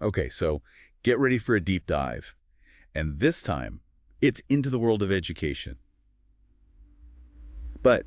Okay, so get ready for a deep dive. And this time, it's into the world of education. But,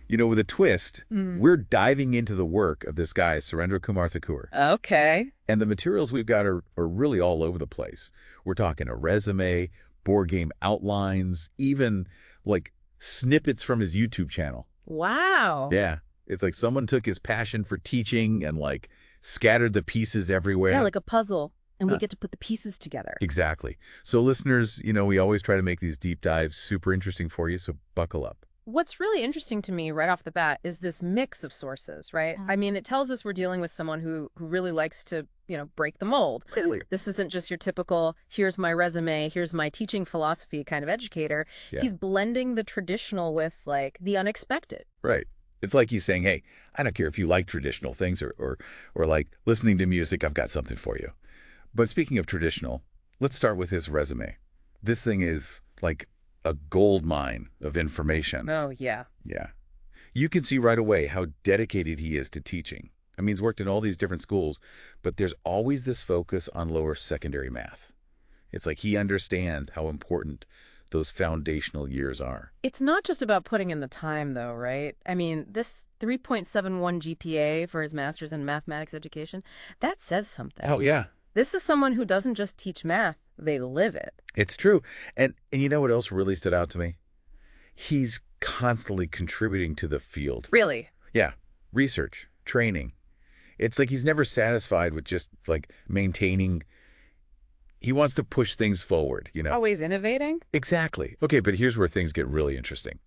with a twist, Mm. we're diving into the work of this guy, Surendra Kumar Thakur. Okay. And the materials we've got are really all over the place. We're talking a resume, board game outlines, even like snippets from his YouTube channel. Wow. Yeah. It's like someone took his passion for teaching and like scattered the pieces Yeah, everywhere. like a puzzle, and we Huh. get to put the pieces together. Exactly. So listeners, we always try to make these deep dives super interesting for you, so buckle up. What's really interesting to me right off the bat is this mix of sources, right? I mean, it tells us we're dealing with someone who really likes to, break the mold. Clearly. This isn't just your typical, here's my resume, here's my teaching philosophy kind of educator. Yeah. He's blending the traditional with, like, the unexpected. Right. It's like he's saying, hey, I don't care if you like traditional things or like listening to music, I've got something for you. But speaking of traditional, let's start with his resume. This thing is like a gold mine of information. Oh, yeah. Yeah. You can see right away how dedicated he is to teaching. I mean, he's worked in all these different schools, but there's always this focus on lower secondary math. It's like he understands how important those foundational years are. It's not just about putting in the time, though, right? I mean, this 3.71 GPA for his master's in mathematics education, that says something. Oh, yeah. This is someone who doesn't just teach math, they live it. It's true. And you know what else really stood out to me? He's constantly contributing to the field. Really? Yeah. Research, training. It's like he's never satisfied with just like maintaining. He wants to push things forward. Always innovating? Exactly. Okay, but here's where things get really interesting.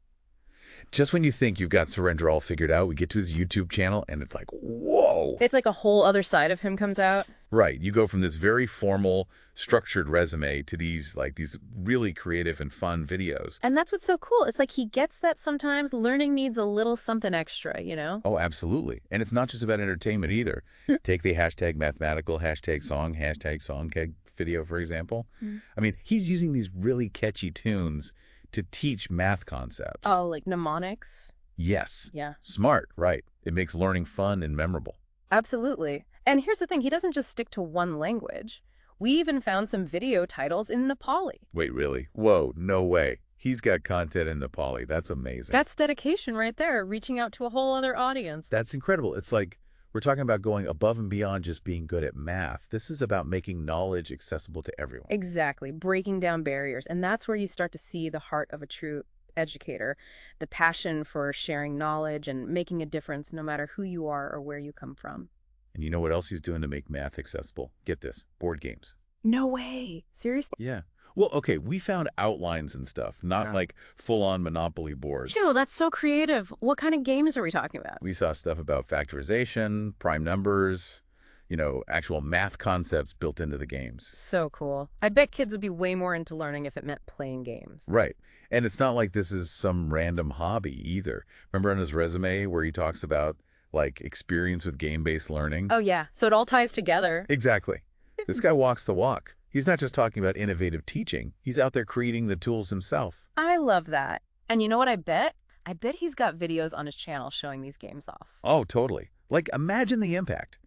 Just when you think you've got Surrender all figured out, we get to his YouTube channel and it's like, whoa. It's like a whole other side of him comes out. Right. You go from this very formal, structured resume to these really creative and fun videos. And that's what's so cool. It's like he gets that sometimes learning needs a little something extra? Oh, absolutely. And it's not just about entertainment either. Take the hashtag mathematical, hashtag song video, for example. Mm. I mean, he's using these really catchy tunes to teach math concepts. Oh, like mnemonics? Yes. Yeah. Smart, right. It makes learning fun and memorable. Absolutely. And here's the thing, he doesn't just stick to one language. We even found some video titles in Nepali. Wait, really? Whoa, no way. He's got content in Nepali. That's amazing. That's dedication right there, reaching out to a whole other audience. That's incredible. It's like we're talking about going above and beyond just being good at math. This is about making knowledge accessible to everyone. Exactly, breaking down barriers. And that's where you start to see the heart of a true educator, the passion for sharing knowledge and making a difference no matter who you are or where you come from. And you know what else he's doing to make math accessible? Get this, board games. No way. Seriously? Yeah. Well, okay, we found outlines and stuff, not Yeah. like full-on Monopoly boards. Ew, that's so creative. What kind of games are we talking about? We saw stuff about factorization, prime numbers, actual math concepts built into the games. So cool. I bet kids would be way more into learning if it meant playing games. Right. And it's not like this is some random hobby either. Remember on his resume where he talks about like experience with game-based learning? Oh, yeah. So it all ties together. Exactly. This guy walks the walk. He's not just talking about innovative teaching. He's out there creating the tools himself. I love that. And you know what I bet? I bet he's got videos on his channel showing these games off. Oh, totally. Like, imagine the impact.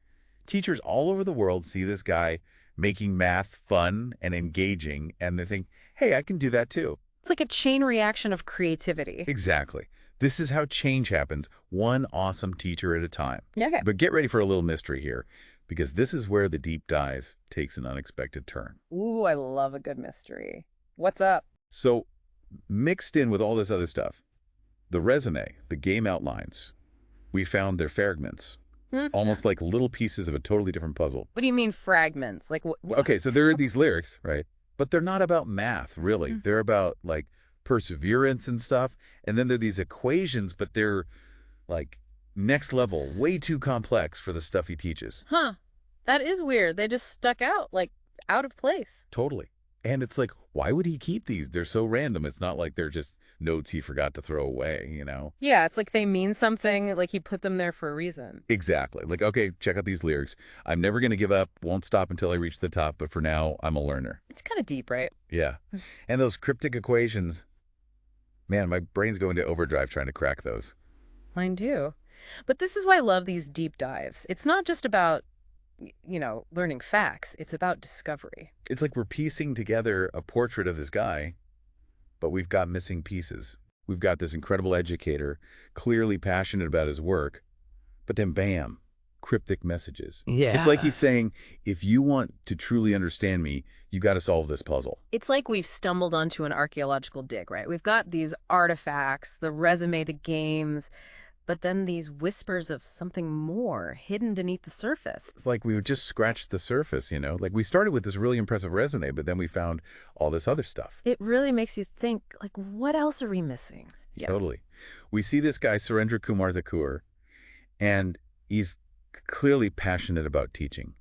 Teachers all over the world see this guy making math fun and engaging, and they think, hey, I can do that too. It's like a chain reaction of creativity. Exactly. This is how change happens, one awesome teacher at a time. Okay. But get ready for a little mystery here, because this is where the deep dive takes an unexpected turn. Ooh, I love a good mystery. What's up? So, mixed in with all this other stuff, the resume, the game outlines, we found their fragments, almost like little pieces of a totally different puzzle. What do you mean fragments? Like what? Okay, so there are these lyrics, right? But they're not about math, really. They're about like perseverance and stuff. And then there are these equations, but they're like next level, way too complex for the stuff he teaches. Huh. That is weird. They just stuck out, like out of place. Totally. And it's like, why would he keep these? They're so random. It's not like they're just notes he forgot to throw away. Yeah, it's like they mean something, like he put them there for a reason. Exactly. Like, okay, check out these lyrics. I'm never going to give up, won't stop until I reach the top, but for now, I'm a learner. It's kind of deep, right? Yeah. And those cryptic equations, man, my brain's going to overdrive trying to crack those. Mine too. But this is why I love these deep dives. It's not just about learning facts. It's about discovery. It's like we're piecing together a portrait of this guy, but we've got missing pieces. We've got this incredible educator, clearly passionate about his work, but then bam, cryptic messages. It's like Yeah. he's saying, if you want to truly understand me, you got to solve this puzzle. It's like we've stumbled onto an archaeological dig, right? We've got these artifacts, the resume, the games, but then these whispers of something more hidden beneath the surface. It's like we just scratched the surface, you know? Like we started with this really impressive resume, but then we found all this other stuff. It really makes you think, like, what else are we missing? Yeah. Totally. We see this guy, Surendra Kumar Thakur, and he's clearly passionate about teaching.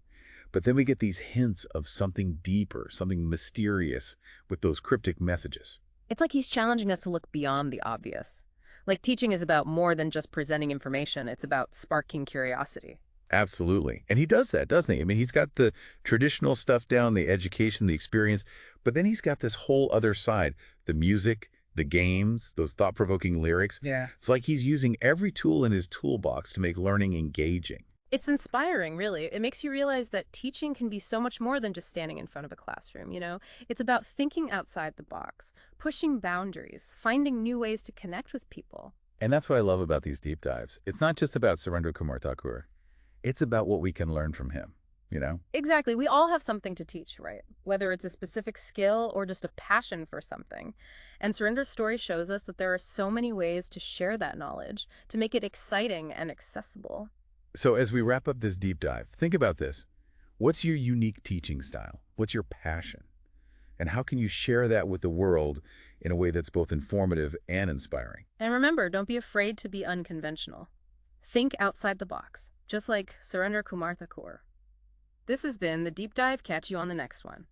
But then we get these hints of something deeper, something mysterious with those cryptic messages. It's like he's challenging us to look beyond the obvious. Like teaching is about more than just presenting information. It's about sparking curiosity. Absolutely. And he does that, doesn't he? I mean, he's got the traditional stuff down, the education, the experience, but then he's got this whole other side, the music, the games, those thought-provoking lyrics. Yeah. It's like he's using every tool in his toolbox to make learning engaging. It's inspiring, really. It makes you realize that teaching can be so much more than just standing in front of a classroom. It's about thinking outside the box, pushing boundaries, finding new ways to connect with people. And that's what I love about these deep dives. It's not just about Surendra Kumar Thakur. It's about what we can learn from him, you know? Exactly. We all have something to teach, right? Whether it's a specific skill or just a passion for something. And Surendra's story shows us that there are so many ways to share that knowledge, to make it exciting and accessible. So as we wrap up this deep dive, think about this. What's your unique teaching style? What's your passion? And how can you share that with the world in a way that's both informative and inspiring? And remember, don't be afraid to be unconventional. Think outside the box, just like Surendra Kumar Thakur. This has been The Deep Dive. Catch you on the next one.